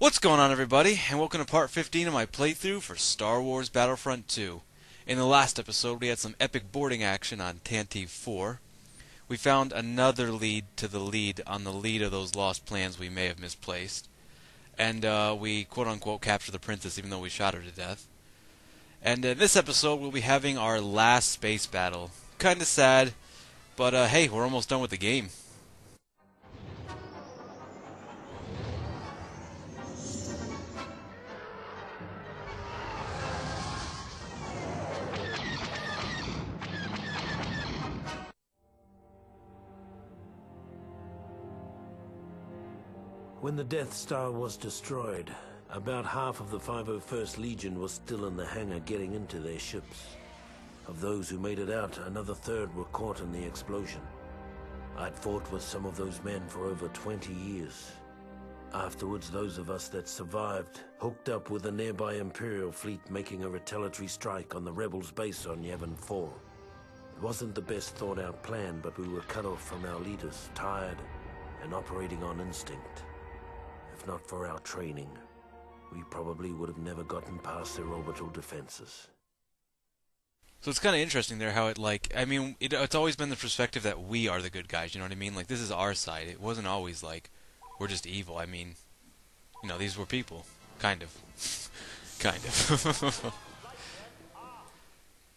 What's going on, everybody, and welcome to part 15 of my playthrough for Star Wars Battlefront II. In the last episode, we had some epic boarding action on Tantive 4. We found another lead to the lead on the lead of those lost plans we may have misplaced. And we quote-unquote captured the princess even though we shot her to death. And in this episode, we'll be having our last space battle. Kinda sad, but hey, we're almost done with the game. When the Death Star was destroyed, about half of the 501st Legion was still in the hangar getting into their ships. Of those who made it out, another third were caught in the explosion. I'd fought with some of those men for over 20 years. Afterwards, those of us that survived hooked up with a nearby Imperial fleet making a retaliatory strike on the Rebels' base on Yavin 4. It wasn't the best thought-out plan, but we were cut off from our leaders, tired, and operating on instinct. If not for our training, we probably would have never gotten past their orbital defenses. So it's kind of interesting there how it's always been the perspective that we are the good guys, you know what I mean? Like, this is our side. It wasn't always like, we're just evil. I mean, you know, these were people. Kind of. Kind of.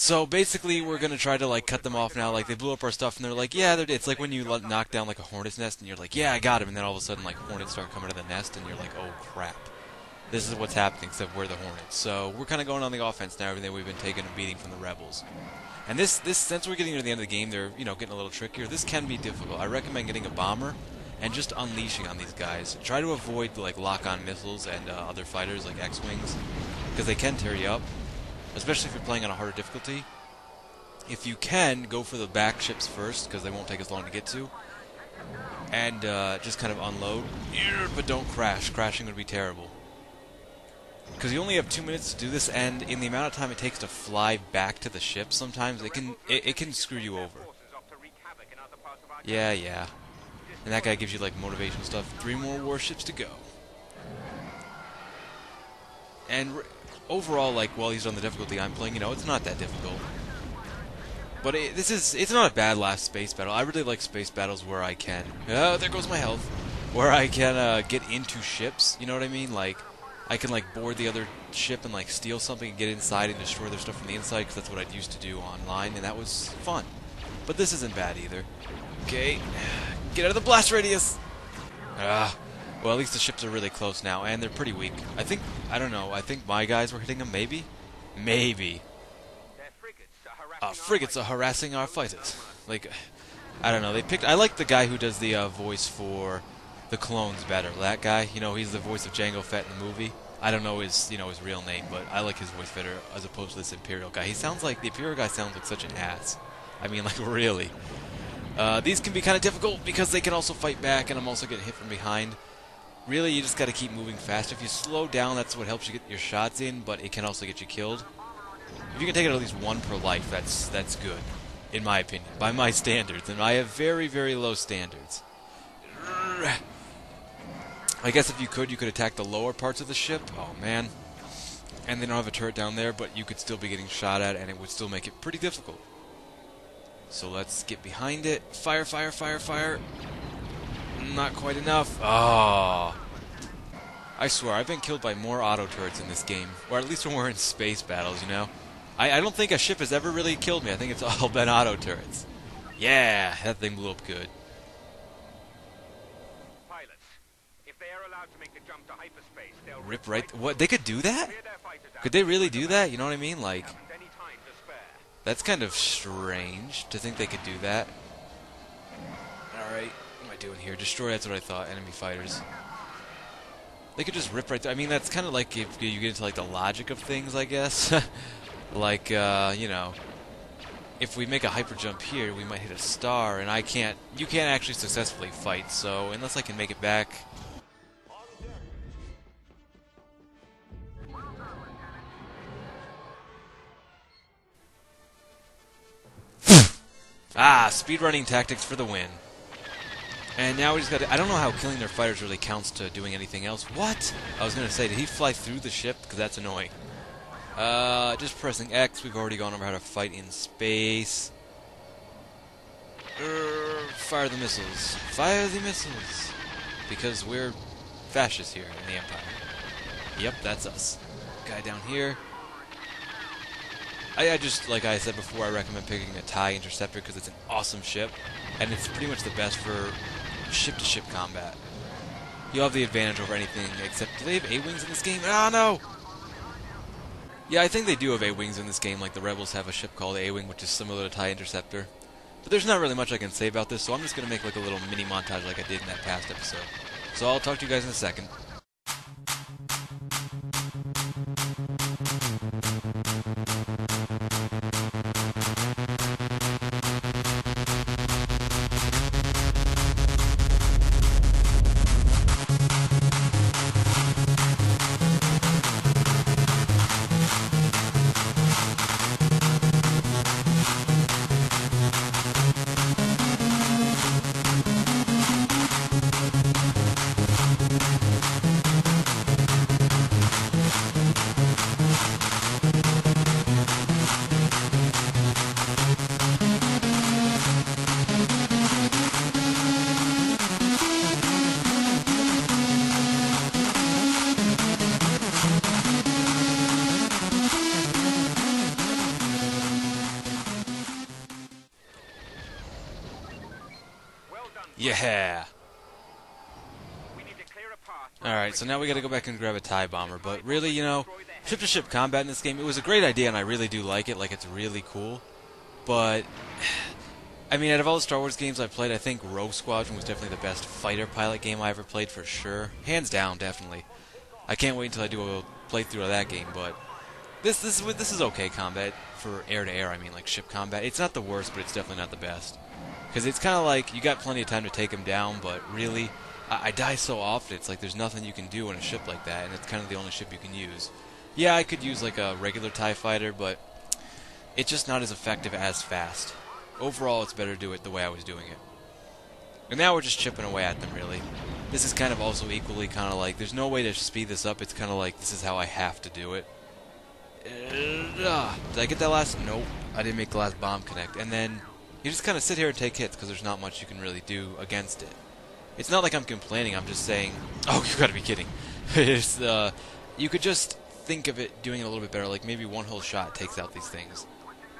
So basically, we're gonna try to like cut them off now. Like, they blew up our stuff, and they're like, "Yeah, it's like when you knock down like a hornet's nest, and you're like, yeah, I got him," and then all of a sudden, like, hornets start coming to the nest, and you're like, "Oh crap, this is what's happening." Except we're the hornets. So we're kind of going on the offense now. Everything we've been taking a beating from the rebels, and this since we're getting to the end of the game, they're getting a little trickier. This can be difficult. I recommend getting a bomber and just unleashing on these guys. Try to avoid like lock-on missiles and other fighters like X-wings, because they can tear you up. Especially if you're playing on a harder difficulty. If you can, go for the back ships first, because they won't take as long to get to. And just kind of unload. But don't crash. Crashing would be terrible. Because you only have 2 minutes to do this, and in the amount of time it takes to fly back to the ship, sometimes it can screw you over. Yeah. And that guy gives you, like, motivation stuff. 3 more warships to go. And overall, like, while he's on the difficulty I'm playing, it's not that difficult. But it's not a bad last space battle. I really like space battles where I can... Oh, there goes my health. Where I can get into ships, you know what I mean? Like, I can, like, board the other ship and, like, steal something and get inside and destroy their stuff from the inside, because that's what I used to do online, and that was fun. But this isn't bad either. Okay, get out of the blast radius! Well, at least the ships are really close now, and they're pretty weak. I don't know, I think my guys were hitting them, maybe? Maybe. Frigates are harassing our fighters. Like, I don't know, I like the guy who does the voice for the clones better. That guy, he's the voice of Jango Fett in the movie. I don't know his real name, but I like his voice better as opposed to this Imperial guy. The Imperial guy sounds like such an ass. I mean, like, really. These can be kind of difficult because they can also fight back, and I'm also getting hit from behind. Really, you just got to keep moving fast. If you slow down, that's what helps you get your shots in, but it can also get you killed. If you can take it at least 1 per life, that's good, in my opinion, by my standards, and I have very, very low standards. I guess if you could attack the lower parts of the ship. Oh, man. And they don't have a turret down there, but you could still be getting shot at, and it would still make it pretty difficult. So let's get behind it. Fire, fire, fire, fire. Not quite enough. Oh. I swear, I've been killed by more auto turrets in this game. Or at least when we're in space battles, I don't think a ship has ever really killed me. I think it's all been auto turrets. Yeah, that thing blew up good. Pilots, if they are allowed to make the jump to hyperspace, they'll rip right... What? They could do that? Could they really do that? You know what I mean? Like, that's kind of strange to think they could do that. Alright. What am I doing here? Destroy, that's what I thought. Enemy fighters. They could just rip right through. I mean, that's kind of like if you get into, like, the logic of things, I guess. Like, if we make a hyper jump here, we might hit a star, and you can't actually successfully fight, so unless I can make it back... Speedrunning tactics for the win. And now we just got to... I don't know how killing their fighters really counts to doing anything else. What? I was going to say, did he fly through the ship? Because that's annoying. Just pressing X. We've already gone over how to fight in space. Fire the missiles. Fire the missiles. Because we're fascists here in the Empire. Yep, that's us. Guy down here. I just, like I said before, I recommend picking a TIE Interceptor because it's an awesome ship. And it's pretty much the best for ship-to-ship combat. You'll have the advantage over anything except... Do they have A-Wings in this game? Oh, no! Yeah, I think they do have A-Wings in this game, like the Rebels have a ship called A-Wing, which is similar to TIE Interceptor. But there's not really much I can say about this, so I'm just going to make like a little mini montage like I did in that past episode. So I'll talk to you guys in a second. Yeah! Alright, so now we gotta go back and grab a TIE bomber, but really, you know, ship-to-ship combat in this game, it was a great idea and I really do like it, like it's really cool, but, I mean, out of all the Star Wars games I've played, I think Rogue Squadron was definitely the best fighter pilot game I ever played for sure. Hands down, definitely. I can't wait until I do a playthrough of that game, but this is okay combat, for air-to-air, I mean, like ship combat. It's not the worst, but it's definitely not the best. Because it's kind of like, you got plenty of time to take him down, but really, I die so often, it's like there's nothing you can do on a ship like that, and it's kind of the only ship you can use. Yeah, I could use like a regular TIE fighter, but it's just not as effective as fast. Overall, it's better to do it the way I was doing it. And now we're just chipping away at them, really. This is kind of also equally kind of like, there's no way to speed this up, it's kind of like, this is how I have to do it. Did I get that last? Nope, I didn't make the last bomb connect. And then you just kind of sit here and take hits because there's not much you can really do against it. It's not like I'm complaining, I'm just saying... Oh, you gotta be kidding. It's, you could just think of it doing it a little bit better, like maybe one whole shot takes out these things.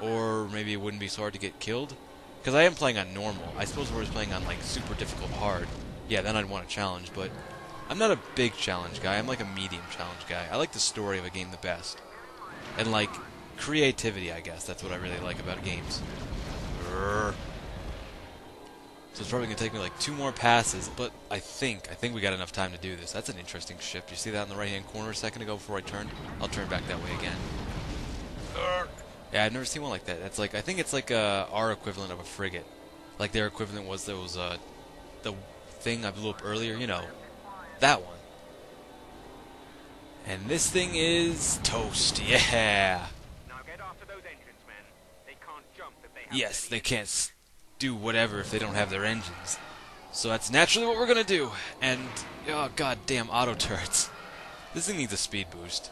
Or maybe it wouldn't be so hard to get killed. Because I am playing on normal. I suppose if I was playing on like super difficult hard, yeah, then I'd want a challenge, but I'm not a big challenge guy, I'm like a medium challenge guy. I like the story of a game the best. And like, creativity, I guess, that's what I really like about games. So it's probably going to take me like 2 more passes, but I think we got enough time to do this. That's an interesting ship. You see that in the right-hand corner a second ago before I turned? I'll turn back that way again. Yeah, I've never seen one like that. That's like, I think it's like our equivalent of a frigate. Like their equivalent was those, the thing I blew up earlier, you know, that one. And this thing is toast, yeah! Now get after those engines, men. They can't jump if they have Yes, any they can't do whatever if they don't have their engines. So that's naturally what we're gonna do. And, oh god damn, auto turrets. This thing needs a speed boost.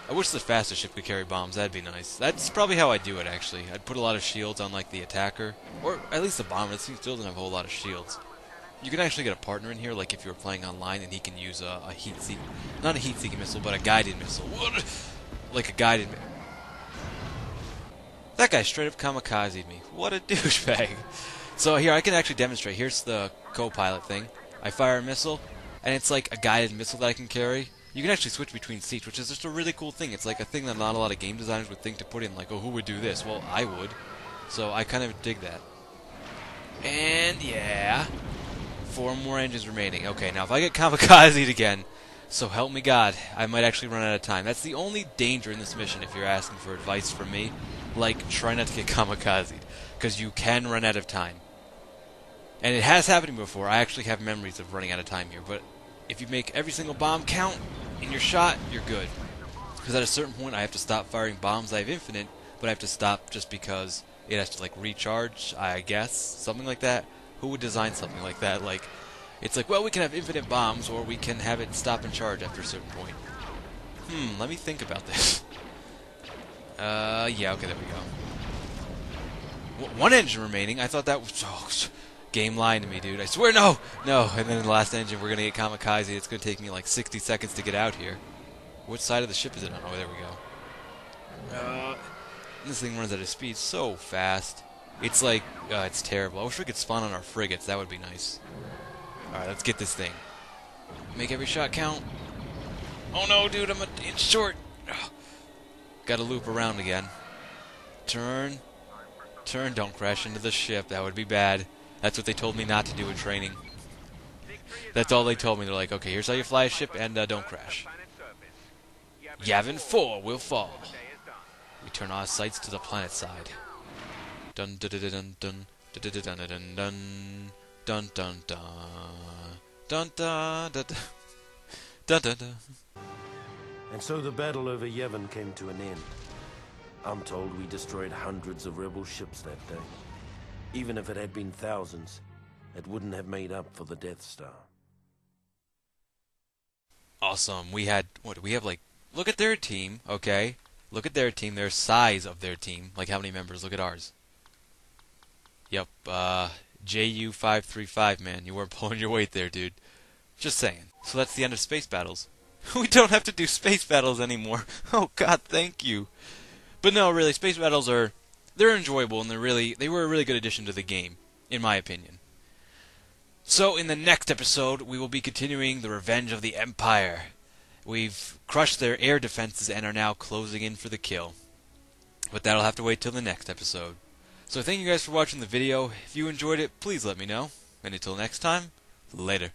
I wish the faster ship could carry bombs, that'd be nice. That's probably how I'd do it, actually. I'd put a lot of shields on, like, the attacker. Or at least the bomber, this thing still doesn't have a whole lot of shields. You can actually get a partner in here, like if you were playing online, and he can use a heat-seeking... Not a heat-seeking missile, but a guided missile. What? Like a guided... That guy straight up kamikazed me. What a douchebag. So here, I can actually demonstrate. Here's the co-pilot thing. I fire a missile, and it's like a guided missile that I can carry. You can actually switch between seats, which is just a really cool thing. It's like a thing that not a lot of game designers would think to put in, like, oh, who would do this? Well, I would. So I kind of dig that. And, yeah... 4 more engines remaining. Okay, now if I get kamikazed again, so help me God, I might actually run out of time. That's the only danger in this mission if you're asking for advice from me. Like, try not to get kamikazed, because you can run out of time. And it has happened to me before. I actually have memories of running out of time here, but if you make every single bomb count in your shot, you're good. Because at a certain point, I have to stop firing bombs. I have infinite, but I have to stop just because it has to, like, recharge, I guess, something like that. Who would design something like that? Like, it's like, well, we can have infinite bombs, or we can have it stop and charge after a certain point. Let me think about this. Yeah, okay, there we go. One engine remaining. I thought that was... Oh, game lying to me, dude. I swear, no! No! And then in the last engine, we're gonna get kamikaze. It's gonna take me like 60 seconds to get out here. Which side of the ship is it on? Oh, there we go. This thing runs at a speed so fast. It's like... it's terrible. I wish we could spawn on our frigates. That would be nice. Alright, let's get this thing. Make every shot count. Oh no, dude, I'm an inch short. Ugh. Gotta loop around again. Turn. Turn, don't crash into the ship. That would be bad. That's what they told me not to do in training. That's all they told me. They're like, okay, here's how you fly a ship, and don't crash. Yavin 4 will fall. We turn our sights to the planet side. Dun dun dun dun dun dun dun dun dun dun dun dun dun dun dun dun. And so the battle over Yavin came to an end. I'm told we destroyed hundreds of rebel ships that day. Even if it had been thousands, it wouldn't have made up for the Death Star. Awesome. We had, what do we have, like, look at their team, okay? Look at their team, their size of their team. Like, how many members? Look at ours. Yep, JU535, man. You weren't pulling your weight there, dude. Just saying. So that's the end of space battles. We don't have to do space battles anymore. Oh, God, thank you. But no, really, space battles they're enjoyable, and they were a really good addition to the game, in my opinion. So, in the next episode, we will be continuing the Revenge of the Empire. We've crushed their air defenses and are now closing in for the kill. But that'll have to wait till the next episode. So thank you guys for watching the video. If you enjoyed it, please let me know. And until next time, later.